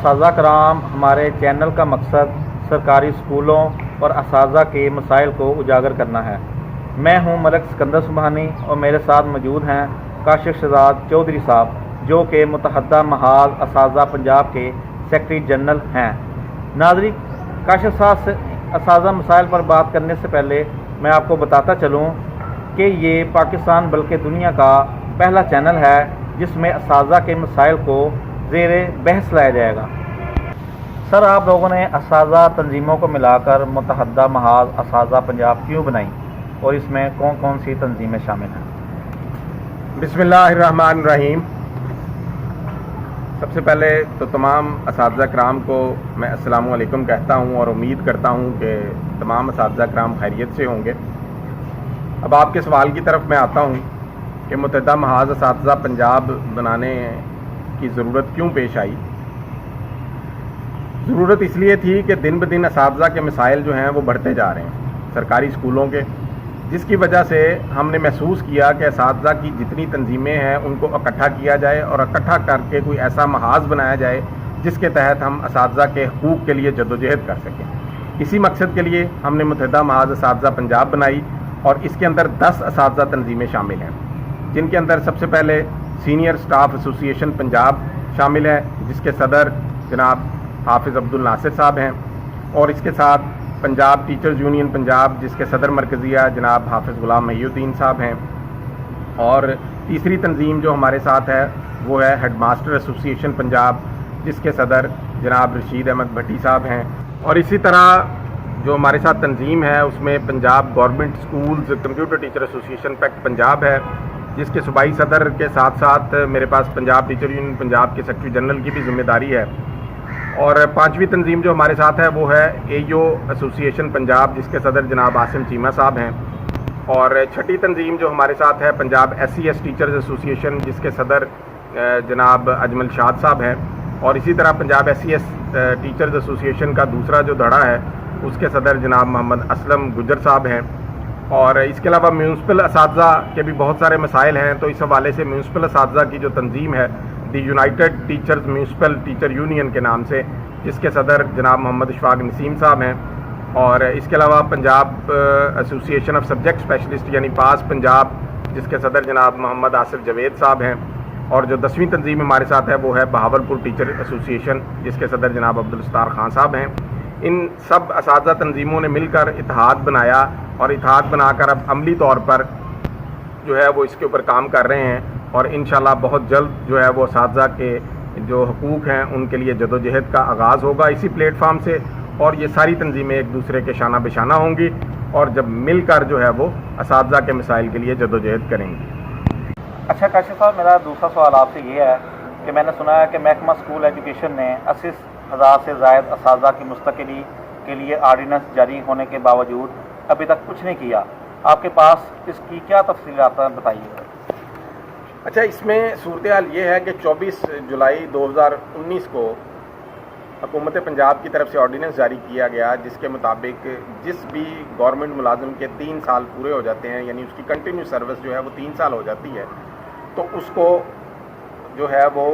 اساتذہ کرام، ہمارے چینل کا مقصد سرکاری اسکولوں اور اساتذہ کے مسائل کو اجاگر کرنا ہے۔ میں ہوں ملک سکندر سبحانی اور میرے ساتھ موجود ہیں کاشف شہزاد چودھری صاحب، جو کہ متحدہ محاذ اساتذہ پنجاب کے سیکرٹری جنرل ہیں۔ ناظرین، کاشف صاحب سے اساتذہ مسائل پر بات کرنے سے پہلے میں آپ کو بتاتا چلوں کہ یہ پاکستان بلکہ دنیا کا پہلا چینل ہے جس میں اساتذہ کے مسائل کو زیر بحث لایا جائے گا۔ سر، آپ لوگوں نے اساتذہ تنظیموں کو ملا کر متحدہ محاذ اساتذہ پنجاب کیوں بنائی اور اس میں کون کون سی تنظیمیں شامل ہیں؟ بسم اللہ الرحمن الرحیم۔ سب سے پہلے تو تمام اساتذہ کرام کو میں السلام علیکم کہتا ہوں اور امید کرتا ہوں کہ تمام اساتذہ کرام خیریت سے ہوں گے۔ اب آپ کے سوال کی طرف میں آتا ہوں کہ متحدہ محاذ اساتذہ پنجاب بنانے کی ضرورت کیوں پیش آئی۔ ضرورت اس لیے تھی کہ دن بدن اساتذہ کے مسائل جو ہیں وہ بڑھتے جا رہے ہیں سرکاری اسکولوں کے، جس کی وجہ سے ہم نے محسوس کیا کہ اساتذہ کی جتنی تنظیمیں ہیں ان کو اکٹھا کیا جائے اور اکٹھا کر کے کوئی ایسا محاذ بنایا جائے جس کے تحت ہم اساتذہ کے حقوق کے لیے جدوجہد کر سکیں۔ اسی مقصد کے لیے ہم نے متحدہ محاذ اساتذہ پنجاب بنائی اور اس کے اندر 10 اساتذہ تنظیمیں شامل ہیں، جن کے اندر سب سے پہلے سینئر سٹاف ایسوسی ایشن پنجاب شامل ہے، جس کے صدر جناب حافظ عبد الناصر صاحب ہیں، اور اس کے ساتھ پنجاب ٹیچرز یونین پنجاب جس کے صدر مرکزیہ جناب حافظ غلام محی الدین صاحب ہیں، اور تیسری تنظیم جو ہمارے ساتھ ہے وہ ہے ہیڈ ماسٹر ایسوسی ایشن پنجاب جس کے صدر جناب رشید احمد بھٹی صاحب ہیں، اور اسی طرح جو ہمارے ساتھ تنظیم ہے اس میں Punjab government schools computer teacher ایسوسی ایشن پیکٹ پنجاب ہے، جس کے صوبائی صدر کے ساتھ ساتھ میرے پاس پنجاب ٹیچر یونین پنجاب کے سیکرٹری جنرل کی بھی ذمہ داری ہے، اور پانچویں تنظیم جو ہمارے ساتھ ہے وہ ہے AEO ایسوسی ایشن پنجاب جس کے صدر جناب عاصم چیمہ صاحب ہیں، اور چھٹی تنظیم جو ہمارے ساتھ ہے پنجاب SCS ٹیچرز ایسوسی ایشن جس کے صدر جناب اجمل شاد صاحب ہیں، اور اسی طرح پنجاب SCS ٹیچرز ایسوسی ایشن کا دوسرا جو دھڑا ہے اس کے صدر جناب محمد اسلم گجر صاحب ہیں، اور اس کے علاوہ میونسپل اساتذہ کے بھی بہت سارے مسائل ہیں، تو اس حوالے سے میونسپل اساتذہ کی جو تنظیم ہے the United teachers municipal teacher union کے نام سے، جس کے صدر جناب محمد اشفاق نسیم صاحب ہیں، اور اس کے علاوہ پنجاب ایسوسی ایشن آف سبجیکٹ اسپیشلسٹ یعنی پاس پنجاب جس کے صدر جناب محمد آصف جاوید صاحب ہیں، اور جو 10ویں تنظیم ہمارے ساتھ ہے وہ ہے بہاولپور ٹیچر ایسوسی ایشن جس کے صدر جناب عبدالستار خان صاحب ہیں۔ ان سب اساتذہ تنظیموں نے مل کر اتحاد بنایا اور اتحاد بنا کر اب عملی طور پر جو ہے وہ اس کے اوپر کام کر رہے ہیں، اور انشاءاللہ بہت جلد جو ہے وہ اساتذہ کے جو حقوق ہیں ان کے لیے جدوجہد کا آغاز ہوگا اسی پلیٹ فارم سے، اور یہ ساری تنظیمیں ایک دوسرے کے شانہ بشانہ ہوں گی اور جب مل کر جو ہے وہ اساتذہ کے مسائل کے لیے جدوجہد کریں گی۔ اچھا کاشف صاحب، میرا دوسرا سوال آپ سے یہ ہے کہ میں نے سنا ہے کہ محکمہ اسکول ایجوکیشن نے 80,000 سے زائد اساتذہ کی مستقلی کے لیے آرڈیننس جاری ہونے کے باوجود ابھی تک کچھ نہیں کیا۔ آپ کے پاس اس کی کیا تفصیلات ہیں، بتائیے۔ اچھا، اس میں صورتحال یہ ہے کہ 24 جولائی 2019 کو حکومت پنجاب کی طرف سے آرڈیننس جاری کیا گیا، جس کے مطابق جس بھی گورنمنٹ ملازم کے 3 سال پورے ہو جاتے ہیں، یعنی اس کی کنٹینیو سروس جو ہے وہ 3 سال ہو جاتی ہے، تو اس کو جو ہے وہ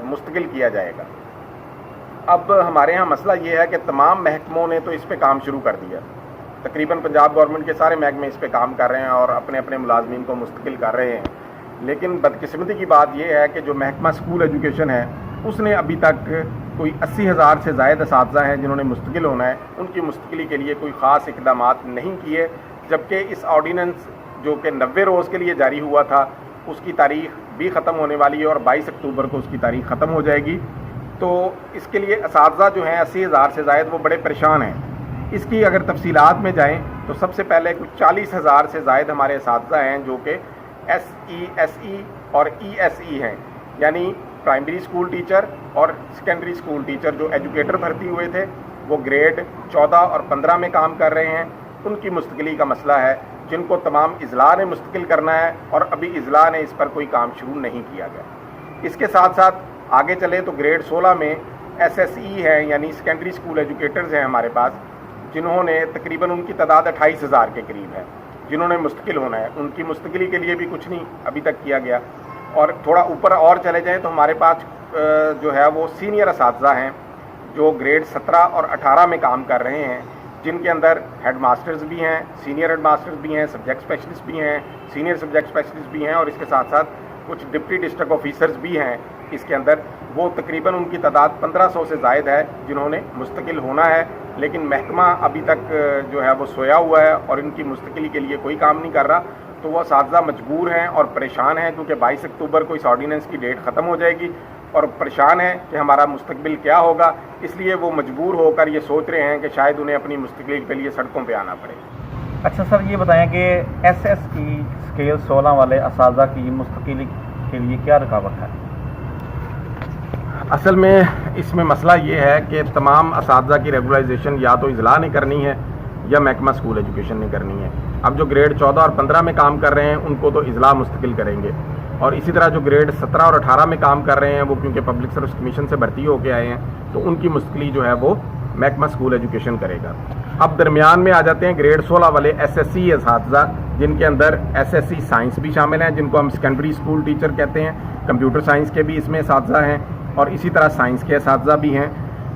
مستقل کیا جائے گا۔ اب ہمارے ہاں مسئلہ یہ ہے کہ تمام محکموں نے تو اس پہ کام شروع کر دیا، تقریباً پنجاب گورنمنٹ کے سارے محکمے اس پہ کام کر رہے ہیں اور اپنے اپنے ملازمین کو مستقل کر رہے ہیں، لیکن بدقسمتی کی بات یہ ہے کہ جو محکمہ اسکول ایجوکیشن ہے اس نے ابھی تک کوئی 80,000 سے زائد اساتذہ ہیں جنہوں نے مستقل ہونا ہے، ان کی مستقلی کے لیے کوئی خاص اقدامات نہیں کیے، جبکہ اس آرڈیننس جو کہ 90 روز کے لیے جاری ہوا تھا اس کی تاریخ بھی ختم ہونے والی ہے اور 22 اکتوبر کو اس کی تاریخ ختم ہو جائے گی۔ تو اس کے لیے اساتذہ جو ہیں 80,000 سے زائد وہ بڑے پریشان ہیں۔ اس کی اگر تفصیلات میں جائیں تو سب سے پہلے کچھ 40,000 سے زائد ہمارے اساتذہ ہیں جو کہ SE اور ESE ہیں، یعنی پرائمری اسکول ٹیچر اور سیکنڈری اسکول ٹیچر جو ایجوکیٹر بھرتی ہوئے تھے، وہ گریڈ 14 اور 15 میں کام کر رہے ہیں، ان کی مستقلی کا مسئلہ ہے جن کو تمام اضلاع نے مستقل کرنا ہے، اور ابھی اضلاع نے اس پر کوئی کام شروع نہیں کیا گیا۔ اس کے ساتھ ساتھ آگے چلے تو گریڈ 16 میں SSE ہیں، یعنی سیکنڈری اسکول ایجوکیٹرز ہیں ہمارے پاس، جنہوں نے تقریباً ان کی تعداد 28,000 کے قریب ہے جنہوں نے مستقل ہونا ہے، ان کی مستقلی کے لیے بھی کچھ نہیں ابھی تک کیا گیا۔ اور تھوڑا اوپر اور چلے جائیں تو ہمارے پاس جو ہے وہ سینئر اساتذہ ہیں جو گریڈ 17 اور 18 میں کام کر رہے ہیں، جن کے اندر ہیڈ ماسٹرز بھی ہیں، سینئر ہیڈ ماسٹرز بھی ہیں، سبجیکٹ اسپیشلسٹ بھی ہیں، سینئر سبجیکٹ اسپیشلسٹ بھی ہیں، اور اس کے ساتھ ساتھ کچھ ڈپٹی ڈسٹرکٹ آفیسرز بھی ہیں اس کے اندر. وہ تقریباً ان کی تعداد 1500 سے زائد ہے جنہوں نے مستقل ہونا ہے، لیکن محکمہ ابھی تک جو ہے وہ سویا ہوا ہے اور ان کی مستقلی کے لیے کوئی کام نہیں کر رہا. تو وہ اساتذہ مجبور ہیں اور پریشان ہیں کیونکہ 22 اکتوبر کو اس آرڈیننس کی ڈیٹ ختم ہو جائے گی، اور پریشان ہیں کہ ہمارا مستقبل کیا ہوگا. اس لیے وہ مجبور ہو کر یہ سوچ رہے ہیں کہ شاید انہیں اپنی مستقلی کے لیے سڑکوں پہ آنا پڑے. اچھا سر، یہ بتائیں کہ SSE اسکیل 16 والے اساتذہ کی مستقلی کے لیے کیا رکاوٹ ہے؟ اصل میں اس میں مسئلہ یہ ہے کہ تمام اساتذہ کی ریگولائزیشن یا تو اضلاع نے کرنی ہے یا محکمہ اسکول ایجوکیشن نے کرنی ہے. اب جو گریڈ 14 اور 15 میں کام کر رہے ہیں ان کو تو اضلاع مستقل کریں گے، اور اسی طرح جو گریڈ 17 اور 18 میں کام کر رہے ہیں وہ کیونکہ پبلک سروس کمیشن سے بھرتی ہو کے آئے ہیں تو ان کی مستقلی جو ہے وہ محکمہ اسکول ایجوکیشن کرے گا. اب درمیان میں آ جاتے ہیں گریڈ 16 والے SSE اساتذہ، جن کے اندر SSE سائنس بھی شامل ہیں، جن کو ہم سیکنڈری اسکول ٹیچر کہتے ہیں. کمپیوٹر سائنس کے بھی اس میں اساتذہ ہیں اور اسی طرح سائنس کے اساتذہ بھی ہیں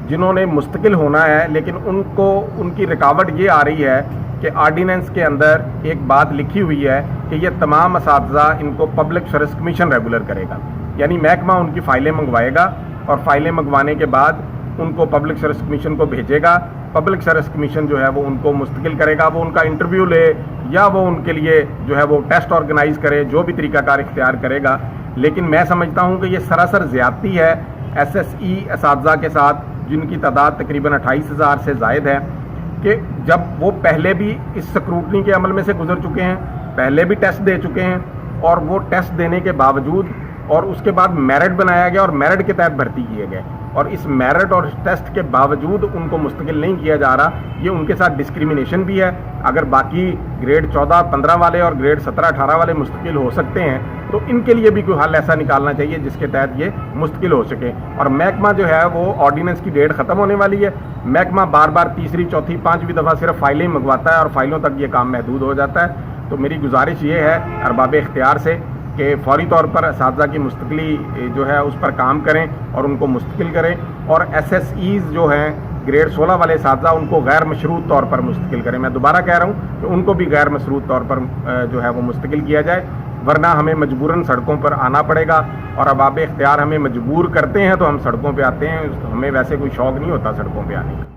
جنہوں نے مستقل ہونا ہے. لیکن ان کی رکاوٹ یہ آ رہی ہے کہ آرڈیننس کے اندر ایک بات لکھی ہوئی ہے کہ یہ تمام اساتذہ ان کو پبلک سروس کمیشن ریگولر کرے گا، یعنی محکمہ ان کی فائلیں منگوائے گا اور فائلیں منگوانے کے بعد ان کو پبلک سروس کمیشن کو بھیجے گا. پبلک سروس کمیشن جو ہے وہ ان کو مستقل کرے گا، وہ ان کا انٹرویو لے یا وہ ان کے لیے جو ہے وہ ٹیسٹ آرگنائز کرے، جو بھی طریقہ کار اختیار کرے گا. لیکن میں سمجھتا ہوں کہ یہ سراسر زیادتی ہے SSE اساتذہ کے ساتھ، جن کی تعداد تقریباً 28,000 سے زائد ہے، کہ جب وہ پہلے بھی اس سکروٹنی کے عمل میں سے گزر چکے ہیں، پہلے بھی ٹیسٹ دے چکے ہیں، اور وہ ٹیسٹ دینے کے باوجود اور اس کے بعد میرٹ بنایا گیا اور میرٹ کے تحت بھرتی کیے گئے، اور اس میرٹ اور ٹیسٹ کے باوجود ان کو مستقل نہیں کیا جا رہا. یہ ان کے ساتھ ڈسکریمنیشن بھی ہے. اگر باقی گریڈ 14 15 والے اور گریڈ 17 18 والے مستقل ہو سکتے ہیں تو ان کے لیے بھی کوئی حل ایسا نکالنا چاہیے جس کے تحت یہ مستقل ہو سکے. اور محکمہ جو ہے وہ آرڈیننس کی ڈیٹ ختم ہونے والی ہے. محکمہ بار بار تیسری چوتھی پانچویں دفعہ صرف فائلیں منگواتا ہے اور فائلوں تک یہ کام محدود ہو جاتا ہے. تو میری گزارش یہ ہے ارباب اختیار سے کہ فوری طور پر اساتذہ کی مستقلی جو ہے اس پر کام کریں اور ان کو مستقل کریں، اور SSEs جو ہیں گریڈ 16 والے اساتذہ ان کو غیر مشروط طور پر مستقل کریں. میں دوبارہ کہہ رہا ہوں کہ ان کو بھی غیر مشروط طور پر جو ہے وہ مستقل کیا جائے، ورنہ ہمیں مجبوراً سڑکوں پر آنا پڑے گا. اور ارباب اختیار ہمیں مجبور کرتے ہیں تو ہم سڑکوں پہ آتے ہیں. ہمیں ویسے کوئی شوق نہیں ہوتا سڑکوں پہ آنے کا.